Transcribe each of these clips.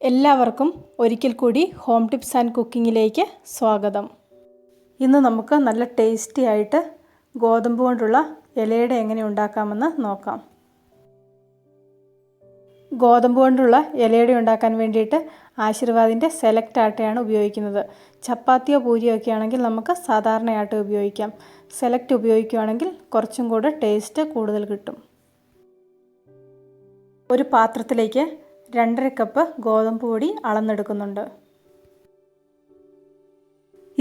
എല്ലാവർക്കും ഒരിക്കൽ കൂടി ഹോം ടിപ്സ് ആൻഡ് കുക്കിങ്ങിലേക്ക് സ്വാഗതം. ഇന്ന് നമുക്ക് നല്ല ടേസ്റ്റി ആയിട്ട് ഗോതമ്പ് കൊണ്ടുള്ള ഇലയുടെ എങ്ങനെ ഉണ്ടാക്കാമെന്ന് നോക്കാം. ഗോതമ്പ് കൊണ്ടുള്ള ഇലയുടെ ഉണ്ടാക്കാൻ വേണ്ടിയിട്ട് ആശീർവാദിൻ്റെ സെലക്ട് ആട്ടയാണ് ഉപയോഗിക്കുന്നത്. ചപ്പാത്തിയോ പൂരിയോ ഒക്കെ ആണെങ്കിൽ നമുക്ക് സാധാരണ ആട്ട ഉപയോഗിക്കാം. സെലക്ട് ഉപയോഗിക്കുകയാണെങ്കിൽ കുറച്ചും കൂടെ ടേസ്റ്റ് കൂടുതൽ കിട്ടും. ഒരു പാത്രത്തിലേക്ക് 2.5 കപ്പ് ഗോതമ്പ് പൊടി അളന്നെടുക്കുന്നുണ്ട്.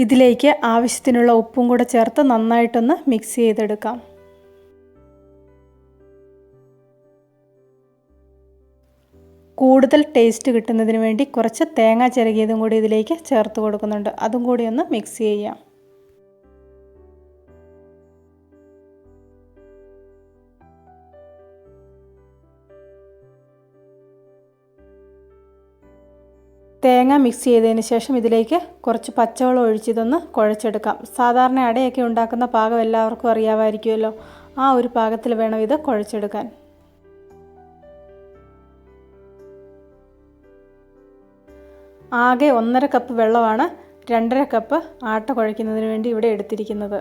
ഇതിലേക്ക് ആവശ്യത്തിനുള്ള ഉപ്പും കൂടെ ചേർത്ത് നന്നായിട്ടൊന്ന് മിക്സ് ചെയ്തെടുക്കാം. കൂടുതൽ ടേസ്റ്റ് കിട്ടുന്നതിന് വേണ്ടി കുറച്ച് തേങ്ങ ചിരകിയതും കൂടി ഇതിലേക്ക് ചേർത്ത് കൊടുക്കുന്നുണ്ട്. അതും കൂടി ഒന്ന് മിക്സ് ചെയ്യാം. തേങ്ങ മിക്സ് ചെയ്തതിന് ശേഷം ഇതിലേക്ക് കുറച്ച് പച്ചവെള്ളം ഒഴിച്ചിതൊന്ന് കുഴച്ചെടുക്കാം. സാധാരണ അടയൊക്കെ ഉണ്ടാക്കുന്ന പാകം എല്ലാവർക്കും അറിയാമായിരിക്കുമല്ലോ. ആ ഒരു പാകത്തിൽ വേണം ഇത് കുഴച്ചെടുക്കാൻ. ആകെ 1.5 കപ്പ് വെള്ളമാണ് 2.5 കപ്പ് ആട്ട കുഴയ്ക്കുന്നതിന് വേണ്ടി ഇവിടെ എടുത്തിരിക്കുന്നത്.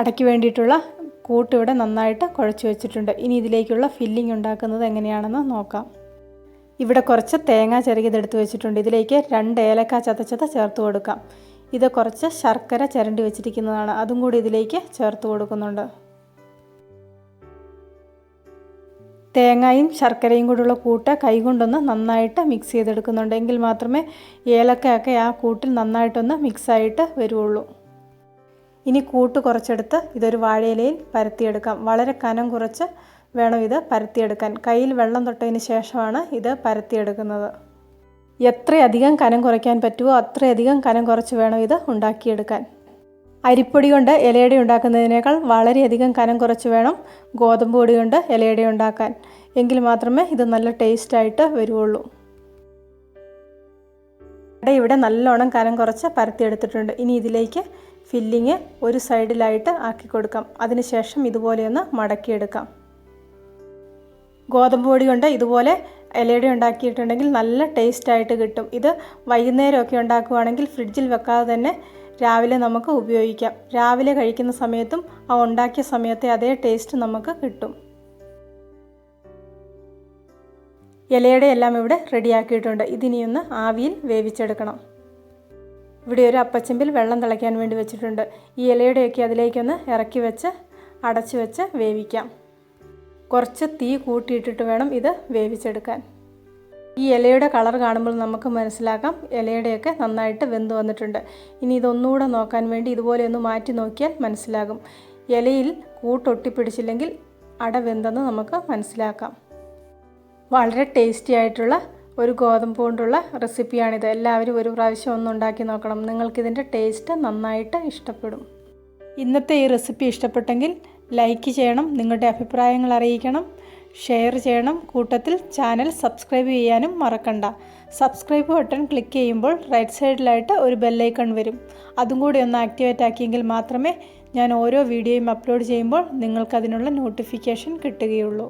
അടയ്ക്ക് വേണ്ടിയിട്ടുള്ള കൂട്ട് ഇവിടെ നന്നായിട്ട് കുഴച്ച് വെച്ചിട്ടുണ്ട്. ഇനി ഇതിലേക്കുള്ള ഫില്ലിംഗ് ഉണ്ടാക്കുന്നത് എങ്ങനെയാണെന്ന് നോക്കാം. ഇവിടെ കുറച്ച് തേങ്ങ ചിരകിയതെടുത്ത് വെച്ചിട്ടുണ്ട്. ഇതിലേക്ക് 2 ഏലക്ക ചതച്ചത് ചേർത്ത് കൊടുക്കാം. ഇത് കുറച്ച് ശർക്കര ചിരണ്ടി വെച്ചിരിക്കുന്നതാണ്. അതും കൂടി ഇതിലേക്ക് ചേർത്ത് കൊടുക്കുന്നുണ്ട്. തേങ്ങയും ശർക്കരയും കൂടിയുള്ള കൂട്ട് കൈകൊണ്ടൊന്ന് നന്നായിട്ട് മിക്സ് ചെയ്തെടുക്കുന്നുണ്ട്. എങ്കിൽ മാത്രമേ ഏലക്കയൊക്കെ ആ കൂട്ടിൽ നന്നായിട്ടൊന്ന് മിക്സായിട്ട് വരുള്ളൂ. ഇനി കൂട്ട് കുറച്ചെടുത്ത് ഇതൊരു വാഴയിലയിൽ പരത്തിയെടുക്കാം. വളരെ കനം കുറച്ച് വേണം ഇത് പരത്തിയെടുക്കാൻ. കയ്യിൽ വെള്ളം തൊട്ടതിന് ശേഷമാണ് ഇത് പരത്തിയെടുക്കുന്നത്. എത്രയധികം കനം കുറയ്ക്കാൻ പറ്റുമോ അത്രയധികം കനം കുറച്ച് വേണം ഇത് ഉണ്ടാക്കിയെടുക്കാൻ. അരിപ്പൊടി കൊണ്ട് ഇലയട ഉണ്ടാക്കുന്നതിനേക്കാൾ വളരെയധികം കനം കുറച്ച് വേണം ഗോതമ്പ് പൊടി കൊണ്ട് ഇലയട ഉണ്ടാക്കാൻ. എങ്കിൽ മാത്രമേ ഇത് നല്ല ടേസ്റ്റായിട്ട് വരുള്ളൂ. ഇവിടെ നല്ലോണം കനം കുറച്ച് പരത്തിയെടുത്തിട്ടുണ്ട്. ഇനി ഇതിലേക്ക് ഫില്ലിങ് ഒരു സൈഡിലായിട്ട് ആക്കി കൊടുക്കാം. അതിനുശേഷം ഇതുപോലെയൊന്ന് മടക്കിയെടുക്കാം. ഗോതമ്പ് പൊടി കൊണ്ട് ഇതുപോലെ ഇലയട ഉണ്ടാക്കിയിട്ടുണ്ടെങ്കിൽ നല്ല ടേസ്റ്റായിട്ട് കിട്ടും. ഇത് വൈകുന്നേരമൊക്കെ ഉണ്ടാക്കുകയാണെങ്കിൽ ഫ്രിഡ്ജിൽ വെക്കാതെ തന്നെ രാവിലെ നമുക്ക് ഉപയോഗിക്കാം. രാവിലെ കഴിക്കുന്ന സമയത്തും ആ ഉണ്ടാക്കിയ സമയത്തെ അതേ ടേസ്റ്റ് നമുക്ക് കിട്ടും. ഇലയുടെ എല്ലാം ഇവിടെ റെഡിയാക്കിയിട്ടുണ്ട്. ഇതിനിയൊന്ന് ആവിയിൽ വേവിച്ചെടുക്കണം. ഇവിടെ ഒരു അപ്പച്ചെമ്പിൽ വെള്ളം തിളയ്ക്കാൻ വേണ്ടി വെച്ചിട്ടുണ്ട്. ഈ ഇലയുടെയൊക്കെ അതിലേക്കൊന്ന് ഇറക്കി വെച്ച് അടച്ചു വെച്ച് വേവിക്കാം. കുറച്ച് തീ കൂട്ടിയിട്ടിട്ട് വേണം ഇത് വേവിച്ചെടുക്കാൻ. ഈ ഇലയുടെ കളർ കാണുമ്പോൾ നമുക്ക് മനസ്സിലാക്കാം ഇലയുടെയൊക്കെ നന്നായിട്ട് വെന്ത് വന്നിട്ടുണ്ട്. ഇനി ഇതൊന്നുകൂടെ നോക്കാൻ വേണ്ടി ഇതുപോലെ ഒന്ന് മാറ്റി നോക്കിയാൽ മനസ്സിലാകും. ഇലയിൽ കൂട്ടൊട്ടിപ്പിടിച്ചില്ലെങ്കിൽ അട വെന്തെന്ന് നമുക്ക് മനസ്സിലാക്കാം. വളരെ ടേസ്റ്റി ആയിട്ടുള്ള ഒരു ഗോതമ്പ് കൊണ്ടുള്ള റെസിപ്പിയാണിത്. എല്ലാവരും ഒരു പ്രാവശ്യം ഒന്ന് ഉണ്ടാക്കി നോക്കണം. നിങ്ങൾക്കിതിൻ്റെ ടേസ്റ്റ് നന്നായിട്ട് ഇഷ്ടപ്പെടും. ഇന്നത്തെ ഈ റെസിപ്പി ഇഷ്ടപ്പെട്ടെങ്കിൽ ലൈക്ക് ചെയ്യണം, നിങ്ങളുടെ അഭിപ്രായങ്ങൾ അറിയിക്കണം, ഷെയർ ചെയ്യണം. കൂട്ടത്തിൽ ചാനൽ സബ്സ്ക്രൈബ് ചെയ്യാനും മറക്കണ്ട. സബ്സ്ക്രൈബ് ബട്ടൺ ക്ലിക്ക് ചെയ്യുമ്പോൾ റൈറ്റ് സൈഡിലായിട്ട് ഒരു ബെല്ലൈക്കൺ വരും. അതും കൂടി ഒന്ന് ആക്ടിവേറ്റ് ആക്കിയെങ്കിൽ മാത്രമേ ഞാൻ ഓരോ വീഡിയോയും അപ്ലോഡ് ചെയ്യുമ്പോൾ നിങ്ങൾക്കതിനുള്ള നോട്ടിഫിക്കേഷൻ കിട്ടുകയുള്ളൂ.